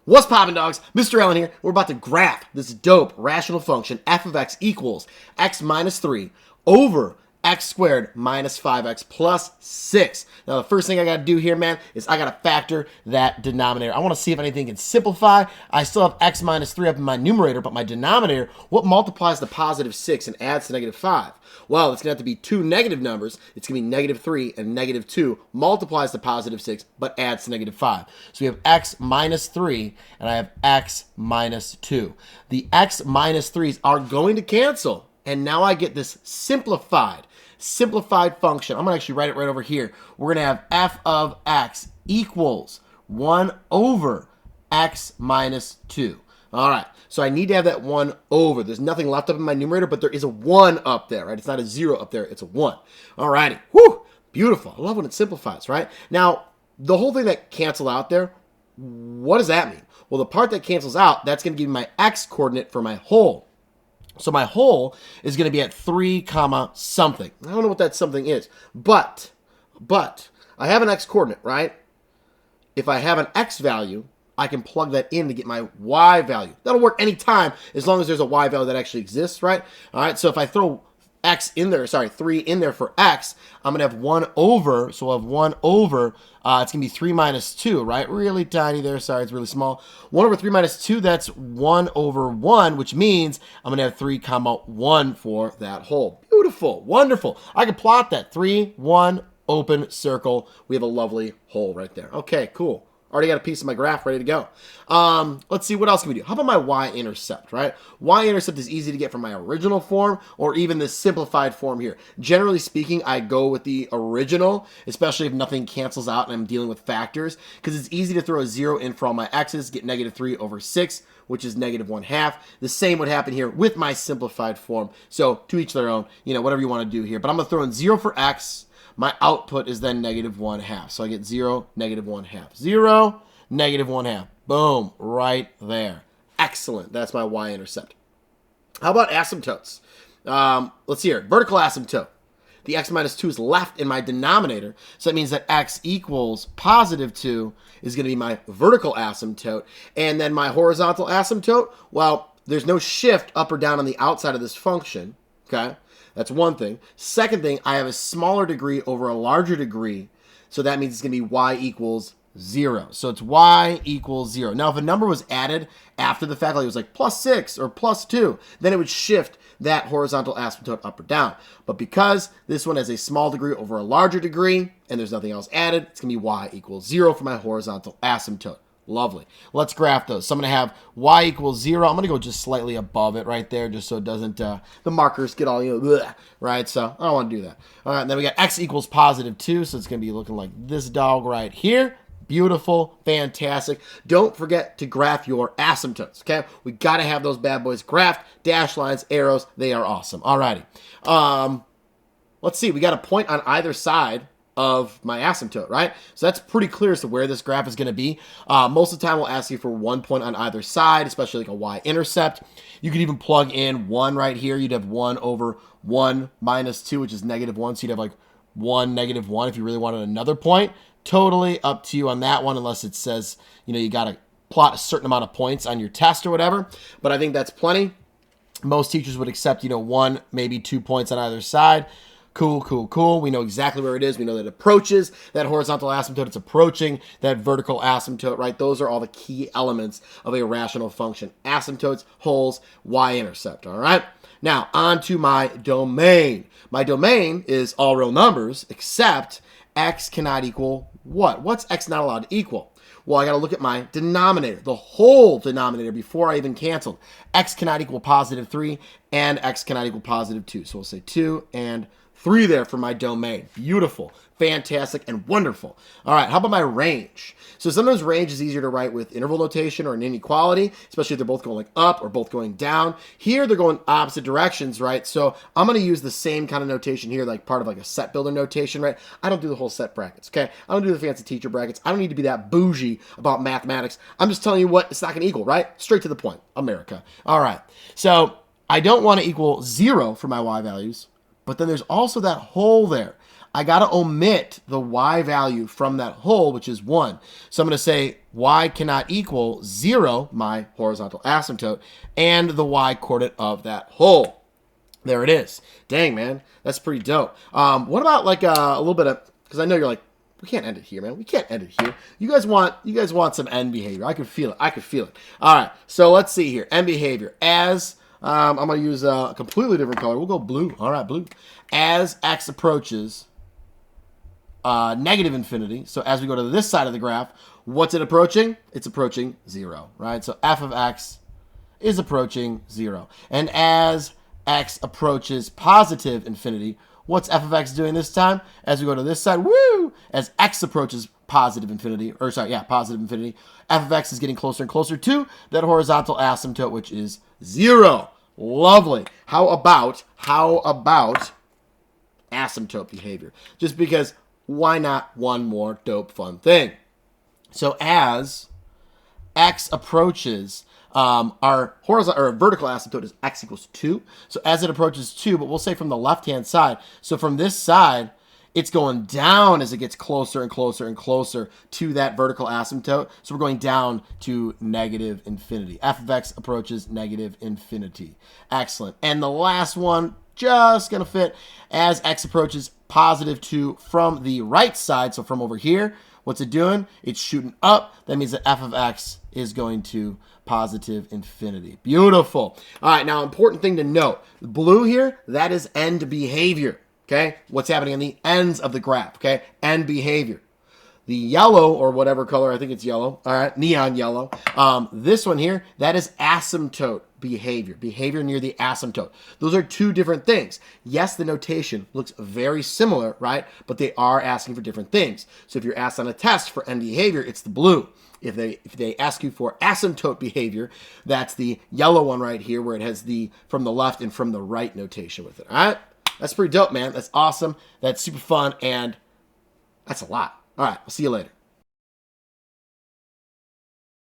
What's poppin', dogs? Mr. Allen here. We're about to graph this dope rational function f of x equals x minus 3 over x squared minus 5x plus 6. Now, the first thing I got to do here, man, is I got to factor that denominator. I want to see if anything can simplify. I still have x minus 3 up in my numerator, but my denominator, what multiplies to positive 6 and adds to negative 5? Well, it's going to have to be two negative numbers. It's going to be negative 3 and negative 2 multiplies to positive 6, but adds to negative 5. So we have x minus 3, and I have x minus 2. The x minus 3s are going to cancel, and now I get this simplified function. I'm going to actually write it right over here. We're going to have f of x equals 1 over x minus 2. All right, so I need to have that 1 over. There's nothing left up in my numerator, but there is a 1 up there, right? It's not a 0 up there, it's a 1. All righty, whoo, beautiful. I love when it simplifies, right? Now, the whole thing that canceled out there, what does that mean? Well, the part that cancels out, that's going to give me my x coordinate for my whole. So my whole is going to be at 3 comma something. I don't know what that something is, but I have an x coordinate, right? If I have an x value, I can plug that in to get my y value. That'll work anytime as long as there's a y value that actually exists, right? All right, so if I throw x in there, 3 in there for x, I'm going to have 1 over, so I'll have 1 over, it's going to be 3 minus 2, right? Really tiny there, sorry, it's really small. 1 over 3 minus 2, that's 1 over 1, which means I'm going to have 3 comma 1 for that whole. Beautiful, wonderful. I can plot that, 3, 1, open circle. We have a lovely whole right there. Okay, cool. Already got a piece of my graph ready to go. Let's see, what else can we do? How about my y-intercept, right? Y-intercept is easy to get from my original form or even the simplified form here. Generally speaking, I go with the original, especially if nothing cancels out and I'm dealing with factors, because it's easy to throw a 0 in for all my x's, get negative 3 over 6, which is negative 1/2. The same would happen here with my simplified form. So to each their own, whatever you want to do here. But I'm going to throw in 0 for x. My output is then negative 1/2. So I get 0, negative 1/2. 0, negative 1/2. Boom, right there. Excellent. That's my y-intercept. How about asymptotes? Let's see here. Vertical asymptote. The x minus 2 is left in my denominator. So that means that x equals positive 2 is going to be my vertical asymptote. And then my horizontal asymptote, well, there's no shift up or down on the outside of this function. Okay? That's one thing. Second thing, I have a smaller degree over a larger degree. So that means it's going to be y equals 0. So it's y equals 0. Now, if a number was added after the fact, like it was like plus 6 or plus 2, then it would shift that horizontal asymptote up or down. But because this one has a small degree over a larger degree and there's nothing else added, it's going to be y equals 0 for my horizontal asymptote. Lovely. Let's graph those. So I'm going to have y equals 0. I'm going to go just slightly above it right there just so it doesn't, the markers get all, bleh, right? So I don't want to do that. All right, and then we got x equals positive 2. So it's going to be looking like this dog right here. Beautiful. Fantastic. Don't forget to graph your asymptotes, okay? We got to have those bad boys graphed. Dash lines, arrows, they are awesome. All righty. Let's see. We got a point on either side of my asymptote, right? So that's pretty clear as to where this graph is going to be. Most of the time, we'll ask you for 1 point on either side, especially like a y-intercept. You could even plug in 1 right here. You'd have 1 over 1 minus 2, which is negative 1. So you'd have like 1, negative 1 if you really wanted another point. Totally up to you on that one, unless it says, you got to plot a certain amount of points on your test or whatever. But I think that's plenty. Most teachers would accept, 1, maybe 2 points on either side. Cool, cool, cool. We know exactly where it is. We know that it approaches that horizontal asymptote. It's approaching that vertical asymptote, right? Those are all the key elements of a rational function. Asymptotes, holes, y-intercept, all right? Now, on to my domain. My domain is all real numbers, except x cannot equal what? What's x not allowed to equal? Well, I got to look at my denominator, the whole denominator before I even canceled. X cannot equal positive 3, and x cannot equal positive 2. So we'll say 2 and 3 there for my domain. Beautiful, fantastic, and wonderful. All right, how about my range? So sometimes range is easier to write with interval notation or an inequality, especially if they're both going like up or both going down. Here, they're going opposite directions, right? So I'm going to use the same kind of notation here, like part of like a set builder notation, right? I don't do the whole set brackets, okay? I don't do the fancy teacher brackets. I don't need to be that bougie about mathematics. I'm just telling you what it's not going to equal, right? Straight to the point, America. All right, so I don't want to equal 0 for my y values. But then there's also that hole there. I got to omit the y value from that whole, which is 1. So I'm going to say y cannot equal 0, my horizontal asymptote, and the y coordinate of that whole. There it is. Dang, man. That's pretty dope. What about like a little bit of, because I know you're like, we can't end it here, man. We can't end it here. You guys want some end behavior. I can feel it. I can feel it. All right. So let's see here. End behavior. As, I'm going to use a completely different color. We'll go blue. All right, blue. As x approaches negative infinity, so as we go to this side of the graph, what's it approaching? It's approaching 0, right? So f of x is approaching 0. And as x approaches positive infinity, what's f of x doing this time? As we go to this side, woo! As x approaches positive infinity, positive infinity, f of x is getting closer and closer to that horizontal asymptote, which is 0. Lovely. How about asymptote behavior? Just because, why not one more dope fun thing? So as x approaches, our horizontal or vertical asymptote is x equals 2. So as it approaches 2, but we'll say from the left-hand side. So from this side, it's going down as it gets closer and closer and closer to that vertical asymptote. So we're going down to negative infinity. F of x approaches negative infinity. Excellent. And the last one, just going to fit, as x approaches positive 2 from the right side. So from over here, what's it doing? It's shooting up. That means that f of x is going to positive infinity. Beautiful. All right, now important thing to note. The blue here, that is end behavior. Okay, what's happening on the ends of the graph, okay? End behavior. The yellow, or whatever color, I think it's yellow, all right, neon yellow. This one here, that is asymptote behavior, behavior near the asymptote. Those are two different things. Yes, the notation looks very similar, right? But they are asking for different things. So if you're asked on a test for end behavior, it's the blue. If they ask you for asymptote behavior, that's the yellow one right here, where it has the from the left and from the right notation with it, all right? That's pretty dope, man. That's awesome. That's super fun, and that's a lot. All right, I'll see you later.